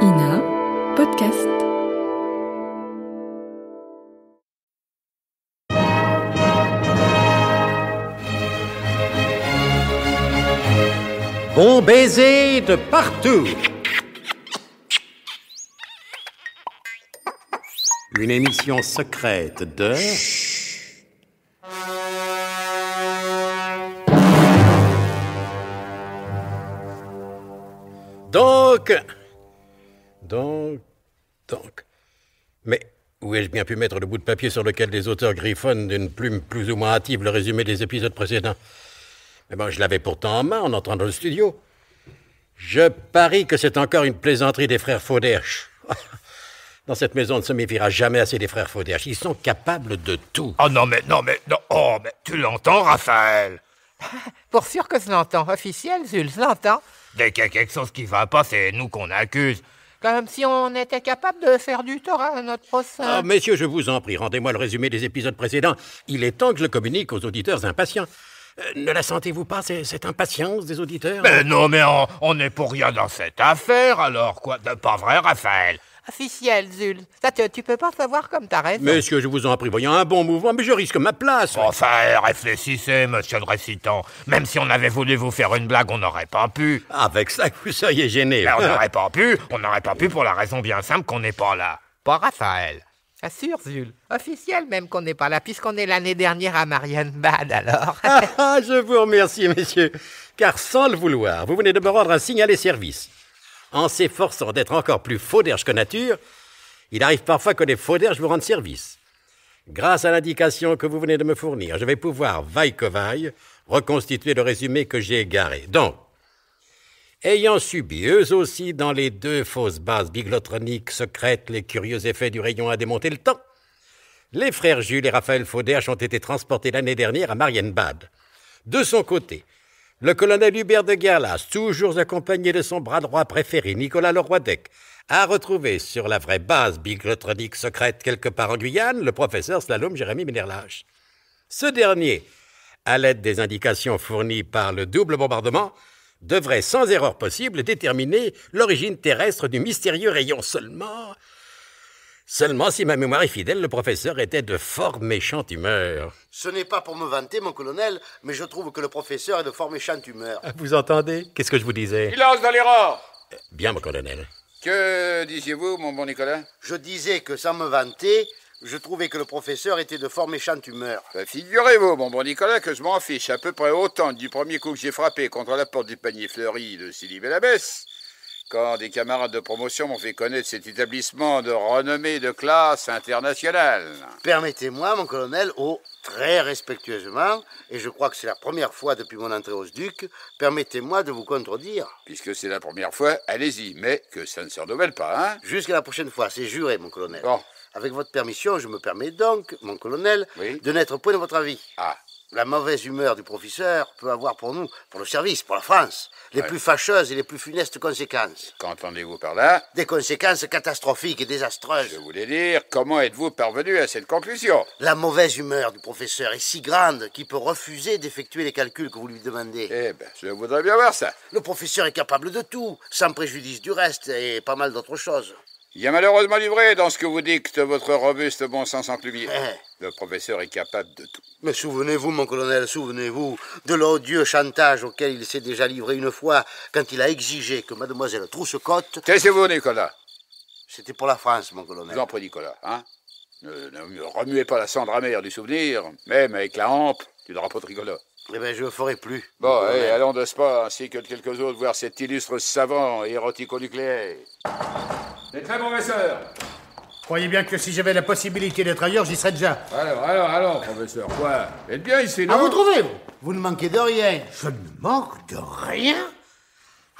Ina Podcast. Bon baiser de partout. Une émission secrète de... Donc... Mais où ai-je bien pu mettre le bout de papier sur lequel les auteurs griffonnent d'une plume plus ou moins hâtive le résumé des épisodes précédents? Mais bon, je l'avais pourtant en main en entrant dans le studio. Je parie que c'est encore une plaisanterie des frères Fauderche. Dans cette maison, on ne se méfiera jamais assez des frères Fauderche. Ils sont capables de tout. Oh non, mais tu l'entends, Raphaël? Pour sûr que je l'entends. Officiel, Jules, je l'entends. Dès qu'il y a quelque chose qui va pas, c'est nous qu'on accuse. Comme si on était capable de faire du tort à notre procès. Ah, messieurs, je vous en prie, rendez-moi le résumé des épisodes précédents. Il est temps que je le communique aux auditeurs impatients. Ne la sentez-vous pas, cette impatience des auditeurs? Mais non, mais on n'est pour rien dans cette affaire, alors quoi? Pas vrai, Raphaël? Officiel, Jules. Ça, tu peux pas savoir comme t'as raison. Messieurs, je vous en prie, voyons un bon mouvement, mais je risque ma place. Enfin, réfléchissez, monsieur le récitant. Même si on avait voulu vous faire une blague, on n'aurait pas pu. Avec ça, vous seriez gêné. Mais on n'aurait pas pu pour la raison bien simple qu'on n'est pas là. Pas Raphaël. Assure, Jules. Officiel même qu'on n'est pas là, puisqu'on est l'année dernière à Marienbad, alors. Je vous remercie, messieurs, car sans le vouloir, vous venez de me rendre un signaler service. En s'efforçant d'être encore plus Fauderche que nature, il arrive parfois que les Fauderches vous rendent service. Grâce à l'indication que vous venez de me fournir, je vais pouvoir, vaille que vaille, reconstituer le résumé que j'ai égaré. Donc, ayant subi eux aussi dans les deux fausses bases biglotroniques secrètes les curieux effets du rayon à démonter le temps, les frères Jules et Raphaël Fauderche ont été transportés l'année dernière à Marienbad. De son côté, le colonel Hubert de Guerlas, toujours accompagné de son bras droit préféré, Nicolas Leroydec, a retrouvé sur la vraie base biglotronique secrète quelque part en Guyane le professeur Slalom Jérémy Ménerlage. Ce dernier, à l'aide des indications fournies par le double bombardement, devrait sans erreur possible déterminer l'origine terrestre du mystérieux rayon. Seulement, si ma mémoire est fidèle, le professeur était de fort méchante humeur. Ce n'est pas pour me vanter, mon colonel, mais je trouve que le professeur est de fort méchante humeur. Vous entendez? Qu'est-ce que je vous disais? Silence dans les rangs! Bien, mon colonel. Que disiez-vous, mon bon Nicolas? Je disais que, sans me vanter, je trouvais que le professeur était de fort méchante humeur. Figurez-vous, mon bon Nicolas, que je m'en fiche à peu près autant du premier coup que j'ai frappé contre la porte du panier fleuri de Silly-Bellabès, quand des camarades de promotion m'ont fait connaître cet établissement de renommée de classe internationale. Permettez-moi, mon colonel, très respectueusement, et je crois que c'est la première fois depuis mon entrée au SDUC, permettez-moi de vous contredire. Puisque c'est la première fois, allez-y, mais que ça ne se renouvelle pas, hein? Jusqu'à la prochaine fois, c'est juré, mon colonel. Bon. Avec votre permission, je me permets donc, mon colonel, Oui. de n'être point de votre avis. Ah. La mauvaise humeur du professeur peut avoir pour nous, pour le service, pour la France, les plus fâcheuses et les plus funestes conséquences. Qu'entendez-vous par là? Des conséquences catastrophiques et désastreuses. Je voulais dire, comment êtes-vous parvenu à cette conclusion? La mauvaise humeur du professeur est si grande qu'il peut refuser d'effectuer les calculs que vous lui demandez. Eh bien, je voudrais bien voir ça. Le professeur est capable de tout, sans préjudice du reste et pas mal d'autres choses. Il y a malheureusement du vrai dans ce que vous dicte votre robuste bon sens enclumier. Eh. Le professeur est capable de tout. Mais souvenez-vous, mon colonel, souvenez-vous de l'odieux chantage auquel il s'est déjà livré une fois quand il a exigé que mademoiselle Trousse-Cotte... Taisez-vous, Nicolas. C'était pour la France, mon Je colonel. vous en prie, Nicolas, hein? Ne remuez pas la cendre amère du souvenir, même avec la hampe du drapeau tricolore. Eh bien, je le ferai plus. Bon, allez, allons de ce pas, ainsi que de quelques autres, voir cet illustre savant érotico-nucléaire. C'est très bon, professeur. Croyez bien que si j'avais la possibilité d'être ailleurs, j'y serais déjà. Alors, professeur, quoi? Vous êtes bien ici, non? Ah, vous trouvez, vous? Vous ne manquez de rien. Je ne manque de rien.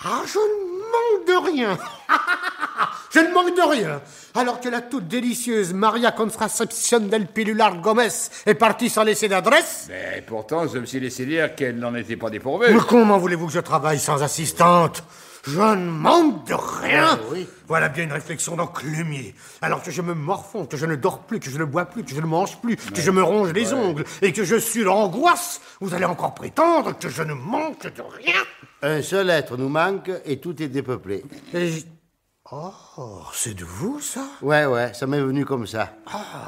Ah, je ne manque de rien. Je ne manque de rien. Alors que la toute délicieuse Maria Contraception del Pilular Gomez est partie sans laisser d'adresse. Mais pourtant, je me suis laissé dire qu'elle n'en était pas dépourvue. Mais comment voulez-vous que je travaille sans assistante? Je ne manque de rien. Oui. Voilà bien une réflexion d'enclumier. Alors que je me morfonds, que je ne dors plus, que je ne bois plus, que je ne mange plus, que je me ronge les ongles et que je suis l'angoisse, vous allez encore prétendre que je ne manque de rien. Un seul être nous manque et tout est dépeuplé. Oh, c'est de vous, ça? Ouais, ça m'est venu comme ça.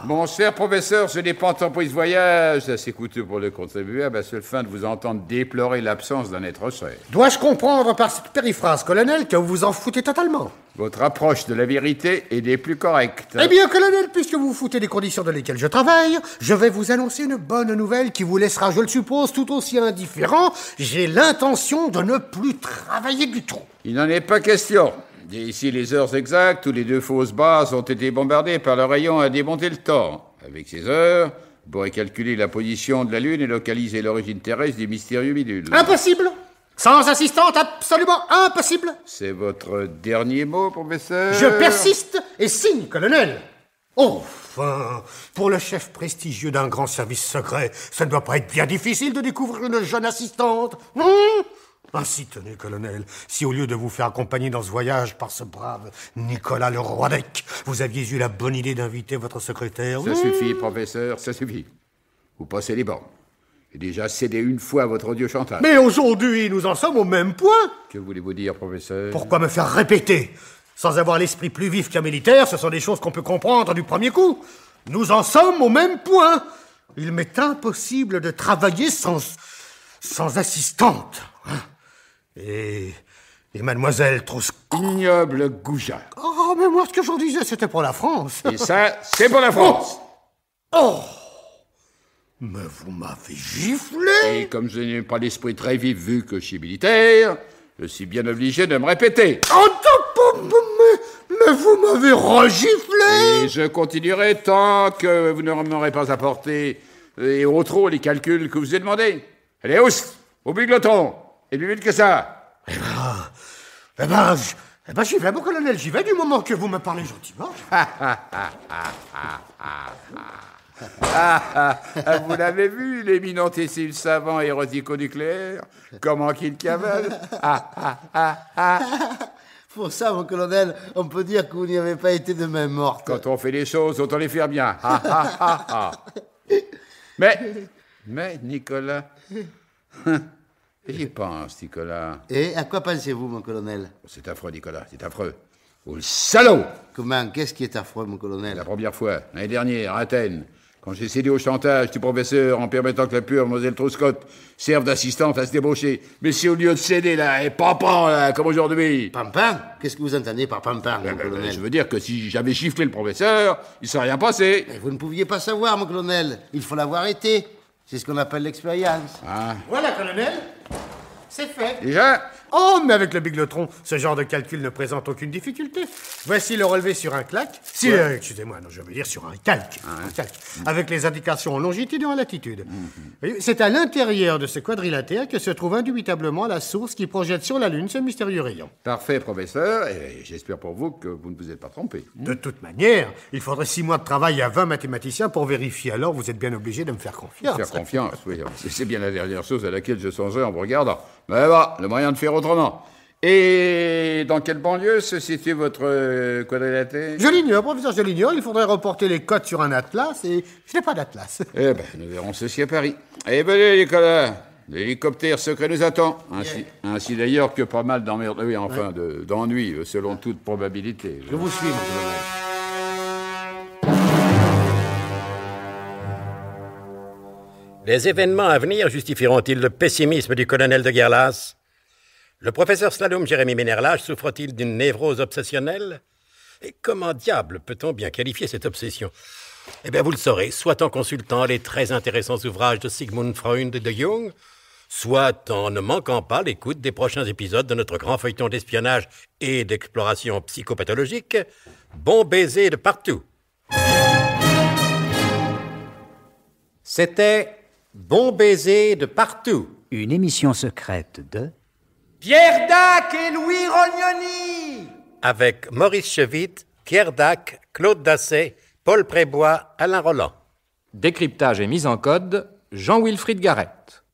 Mon cher professeur, je n'ai pas entrepris ce voyage assez coûteux pour le contribuable à seule fin de vous entendre déplorer l'absence d'un être cher. Dois-je comprendre par cette périphrase, colonel, que vous vous en foutez totalement? Votre approche de la vérité est des plus correctes. Eh bien, colonel, puisque vous vous foutez des conditions dans lesquelles je travaille, je vais vous annoncer une bonne nouvelle qui vous laissera, je le suppose, tout aussi indifférent. J'ai l'intention de ne plus travailler du tout. Il n'en est pas question. D'ici les heures exactes où les 2 fausses bases ont été bombardées par le rayon à démonter le temps. Avec ces heures, vous pourrez calculer la position de la Lune et localiser l'origine terrestre des mystérieux bidules. Impossible! Sans assistante, absolument impossible! C'est votre dernier mot, professeur? Je persiste et signe, colonel. Enfin, pour le chef prestigieux d'un grand service secret, ça ne doit pas être bien difficile de découvrir une jeune assistante. Ainsi, tenez, colonel, si au lieu de vous faire accompagner dans ce voyage par ce brave Nicolas le Roidec, vous aviez eu la bonne idée d'inviter votre secrétaire... Ça suffit, professeur, ça suffit. Vous passez les bornes. J'ai déjà cédé une fois à votre odieux chantage. Mais aujourd'hui, nous en sommes au même point. Que voulez-vous dire, professeur? Pourquoi me faire répéter? Sans avoir l'esprit plus vif qu'un militaire, ce sont des choses qu'on peut comprendre du premier coup. Nous en sommes au même point. Il m'est impossible de travailler sans assistante. Et mademoiselle Trousseau... Ignoble goujat. Oh, mais moi, ce que je vous disais, c'était pour la France. Et ça, c'est pour la France. Oh! Mais vous m'avez giflé! Et comme je n'ai pas l'esprit très vif vu que je suis militaire, je suis bien obligé de me répéter. Oh, mais vous m'avez regiflé! Et je continuerai tant que vous ne m'aurez pas apporté et au trop les calculs que vous ai demandés. Allez, hausse, au bigloton, et plus vite que ça. Eh ben, j'y vais, mon colonel, j'y vais du moment que vous me parlez gentiment. Vous l'avez vu, l'éminentissime savant érotico-nucléaire? Comment qu'il cavale? Pour ça, mon colonel, on peut dire que vous n'y avez pas été de main morte. Quand on fait les choses, autant les faire bien. Mais, Nicolas... J'y pense, Nicolas. Et à quoi pensez-vous, mon colonel? C'est affreux, Nicolas, c'est affreux. Oh, le salaud! Comment? Qu'est-ce qui est affreux, mon colonel? La première fois, l'année dernière, à Athènes, quand j'ai cédé au chantage du professeur en permettant que la pure Mlle Truscott serve d'assistante à se débaucher. Mais si au lieu de céder, là, et pampin, là, comme aujourd'hui... Pampin? Qu'est-ce que vous entendez par pampin, mon colonel? Je veux dire que si j'avais giflé le professeur, il ne serait rien passé. Mais vous ne pouviez pas savoir, mon colonel. Il faut l'avoir été. C'est ce qu'on appelle l'expérience. Voilà, colonel. C'est fait. Déjà? Oh, mais avec le biglotron, ce genre de calcul ne présente aucune difficulté. Voici le relevé sur un claque. Excusez-moi, non, je veux dire sur un calque. Un calque. Avec les indications en longitude et en latitude. C'est à l'intérieur de ce quadrilatère que se trouve indubitablement la source qui projette sur la Lune ce mystérieux rayon. Parfait, professeur, et j'espère pour vous que vous ne vous êtes pas trompé. De toute manière, il faudrait 6 mois de travail à 20 mathématiciens pour vérifier. Alors, vous êtes bien obligé de me faire confiance. Faire confiance, oui. C'est bien la dernière chose à laquelle je songeais en vous regardant. Mais bah, le moyen de faire autrement. Et dans quelle banlieue se situe votre quadrilatère? Je l'ignore, professeur, je l'ignore. Il faudrait reporter les codes sur un atlas et je n'ai pas d'atlas. Eh ben, nous verrons ceci à Paris. Eh ben, Nicolas, l'hélicoptère secret nous attend. Ainsi d'ailleurs que pas mal d'emmerdes, d'ennuis, selon toute probabilité. Je vous suis, mon colonel. Les événements à venir justifieront-ils le pessimisme du colonel de Guerlas? Le professeur Slalom Jérémy Ménerlage souffre-t-il d'une névrose obsessionnelle? Et comment diable peut-on bien qualifier cette obsession? Eh bien, vous le saurez, soit en consultant les très intéressants ouvrages de Sigmund Freud et de Jung, soit en ne manquant pas l'écoute des prochains épisodes de notre grand feuilleton d'espionnage et d'exploration psychopathologique, Bon baiser de partout. C'était Bon baiser de partout. Une émission secrète de... Pierre Dac et Louis Rognoni. Avec Maurice Chevitte, Pierre Dac, Claude Dasset, Paul Prébois, Alain Roland. Décryptage et mise en code, Jean-Wilfried Garrett.